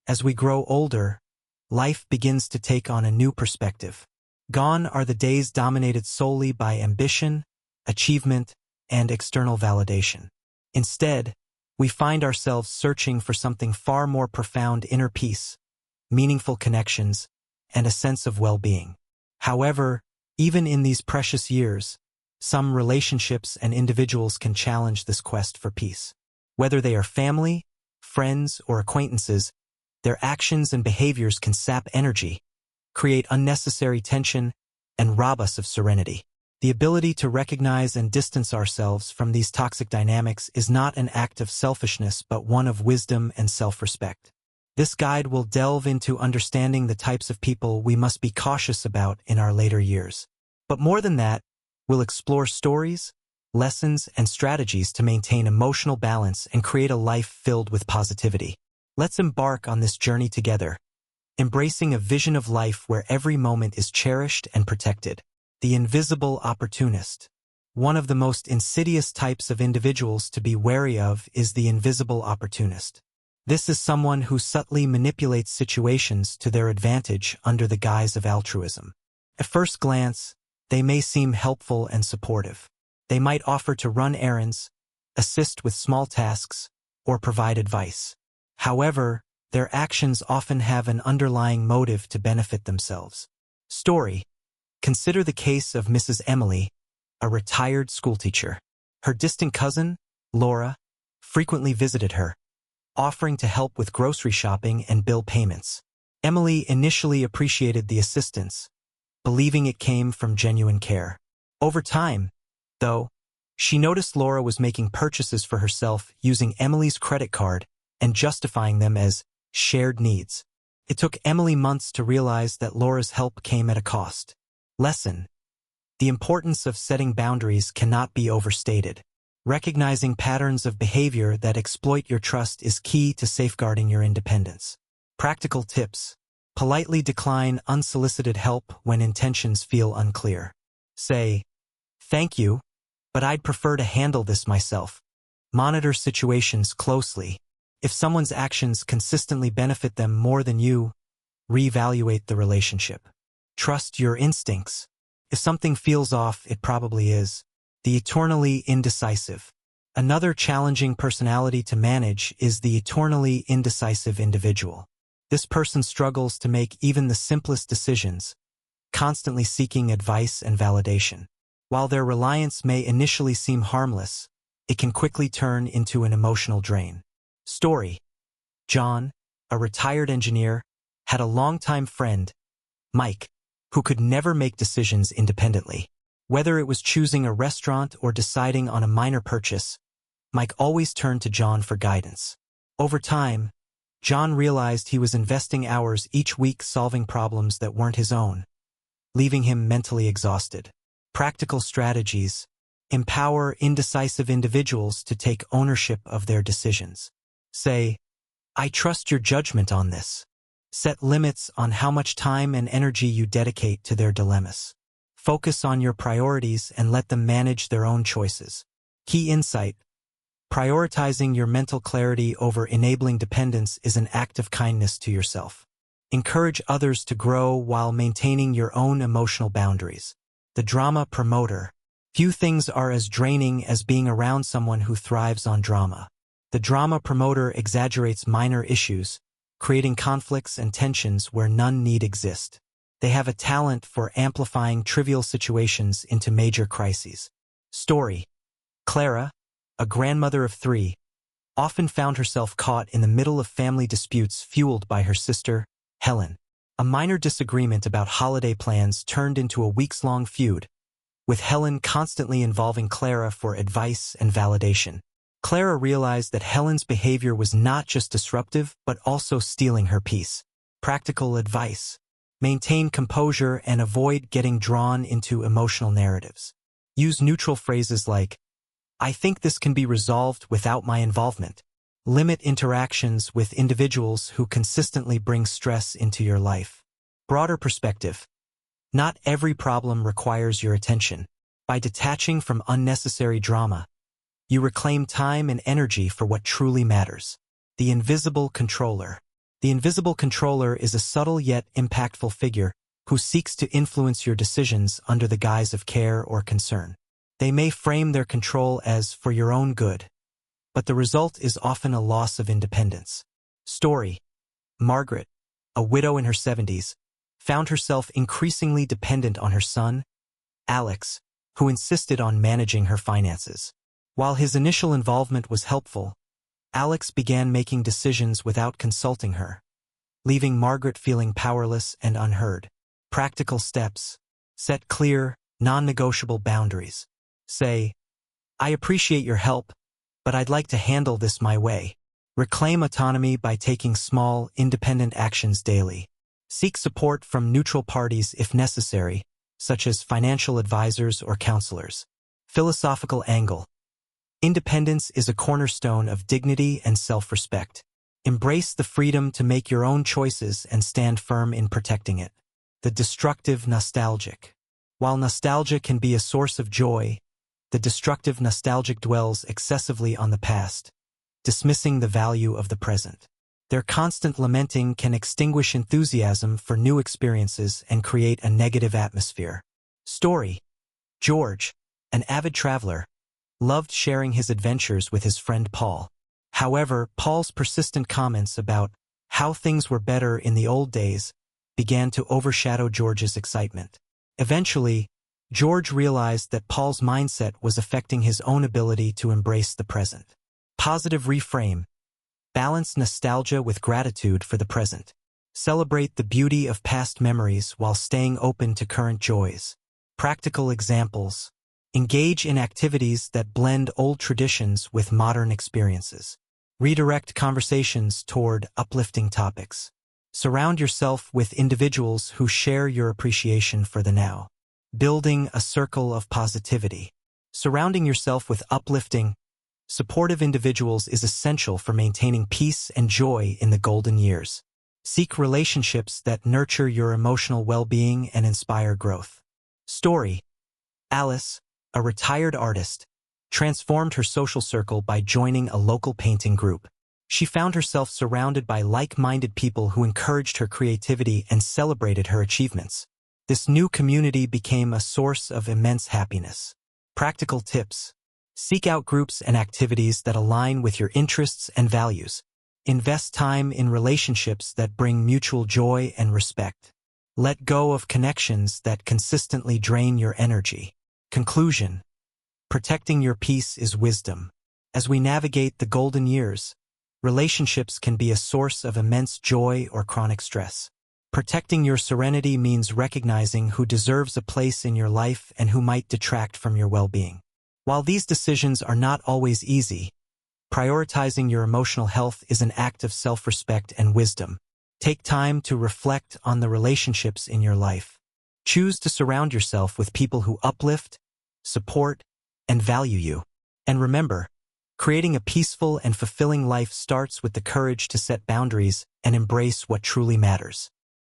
As we grow older, life begins to take on a new perspective. Gone are the days dominated solely by ambition, achievement, and external validation. Instead, we find ourselves searching for something far more profound: inner peace, meaningful connections, and a sense of well-being. However, even in these precious years, some relationships and individuals can challenge this quest for peace. Whether they are family, friends, or acquaintances, their actions and behaviors can sap energy, create unnecessary tension, and rob us of serenity. The ability to recognize and distance ourselves from these toxic dynamics is not an act of selfishness but one of wisdom and self-respect. This guide will delve into understanding the types of people we must be cautious about in our later years. But more than that, we'll explore stories, lessons, and strategies to maintain emotional balance and create a life filled with positivity. Let's embark on this journey together, embracing a vision of life where every moment is cherished and protected. The invisible opportunist. One of the most insidious types of individuals to be wary of is the invisible opportunist. This is someone who subtly manipulates situations to their advantage under the guise of altruism. At first glance, they may seem helpful and supportive. They might offer to run errands, assist with small tasks, or provide advice. However, their actions often have an underlying motive to benefit themselves. Story. Consider the case of Mrs. Emily, a retired schoolteacher. Her distant cousin, Laura, frequently visited her, offering to help with grocery shopping and bill payments. Emily initially appreciated the assistance, believing it came from genuine care. Over time, though, she noticed Laura was making purchases for herself using Emily's credit card and justifying them as shared needs. It took Emily months to realize that Laura's help came at a cost. Lesson. The importance of setting boundaries cannot be overstated. Recognizing patterns of behavior that exploit your trust is key to safeguarding your independence. Practical tips. Politely decline unsolicited help when intentions feel unclear. Say, "Thank you, but I'd prefer to handle this myself." Monitor situations closely. If someone's actions consistently benefit them more than you, reevaluate the relationship. Trust your instincts. If something feels off, it probably is. The eternally indecisive. Another challenging personality to manage is the eternally indecisive individual. This person struggles to make even the simplest decisions, constantly seeking advice and validation. While their reliance may initially seem harmless, it can quickly turn into an emotional drain. Story. John, a retired engineer, had a longtime friend, Mike, who could never make decisions independently. Whether it was choosing a restaurant or deciding on a minor purchase, Mike always turned to John for guidance. Over time, John realized he was investing hours each week solving problems that weren't his own, leaving him mentally exhausted. Practical strategies. Empower indecisive individuals to take ownership of their decisions. Say, "I trust your judgment on this." Set limits on how much time and energy you dedicate to their dilemmas. Focus on your priorities and let them manage their own choices. Key insight. Prioritizing your mental clarity over enabling dependence is an act of kindness to yourself. Encourage others to grow while maintaining your own emotional boundaries. The drama promoter. Few things are as draining as being around someone who thrives on drama. The drama promoter exaggerates minor issues, creating conflicts and tensions where none need exist. They have a talent for amplifying trivial situations into major crises. Story. Clara, a grandmother of 3, often found herself caught in the middle of family disputes fueled by her sister, Helen. A minor disagreement about holiday plans turned into a weeks-long feud, with Helen constantly involving Clara for advice and validation. Clara realized that Helen's behavior was not just disruptive, but also stealing her peace. Practical advice. Maintain composure and avoid getting drawn into emotional narratives. Use neutral phrases like, "I think this can be resolved without my involvement." Limit interactions with individuals who consistently bring stress into your life. Broader perspective. Not every problem requires your attention. By detaching from unnecessary drama, you reclaim time and energy for what truly matters. The invisible controller. The invisible controller is a subtle yet impactful figure who seeks to influence your decisions under the guise of care or concern. They may frame their control as for your own good, but the result is often a loss of independence. Story: Margaret, a widow in her 70s, found herself increasingly dependent on her son, Alex, who insisted on managing her finances. While his initial involvement was helpful, Alex began making decisions without consulting her, leaving Margaret feeling powerless and unheard. Practical steps: set clear, non-negotiable boundaries. Say, "I appreciate your help, but I'd like to handle this my way." Reclaim autonomy by taking small, independent actions daily. Seek support from neutral parties if necessary, such as financial advisors or counselors. Philosophical angle: independence is a cornerstone of dignity and self-respect. Embrace the freedom to make your own choices and stand firm in protecting it. The destructive nostalgic: while nostalgia can be a source of joy, the destructive nostalgic dwells excessively on the past, dismissing the value of the present. Their constant lamenting can extinguish enthusiasm for new experiences and create a negative atmosphere. Story: George, an avid traveler, loved sharing his adventures with his friend Paul. However, Paul's persistent comments about how things were better in the old days began to overshadow George's excitement. Eventually, George realized that Paul's mindset was affecting his own ability to embrace the present. Positive reframe: balance nostalgia with gratitude for the present. Celebrate the beauty of past memories while staying open to current joys. Practical examples: engage in activities that blend old traditions with modern experiences. Redirect conversations toward uplifting topics. Surround yourself with individuals who share your appreciation for the now. Building a circle of positivity. Surrounding yourself with uplifting, supportive individuals is essential for maintaining peace and joy in the golden years. Seek relationships that nurture your emotional well-being and inspire growth. Story: Alice, a retired artist, transformed her social circle by joining a local painting group. She found herself surrounded by like-minded people who encouraged her creativity and celebrated her achievements. This new community became a source of immense happiness. Practical tips: seek out groups and activities that align with your interests and values. Invest time in relationships that bring mutual joy and respect. Let go of connections that consistently drain your energy. Conclusion: protecting your peace is wisdom. As we navigate the golden years, relationships can be a source of immense joy or chronic stress. Protecting your serenity means recognizing who deserves a place in your life and who might detract from your well-being. While these decisions are not always easy, prioritizing your emotional health is an act of self-respect and wisdom. Take time to reflect on the relationships in your life. Choose to surround yourself with people who uplift, support, and value you. And remember, creating a peaceful and fulfilling life starts with the courage to set boundaries and embrace what truly matters.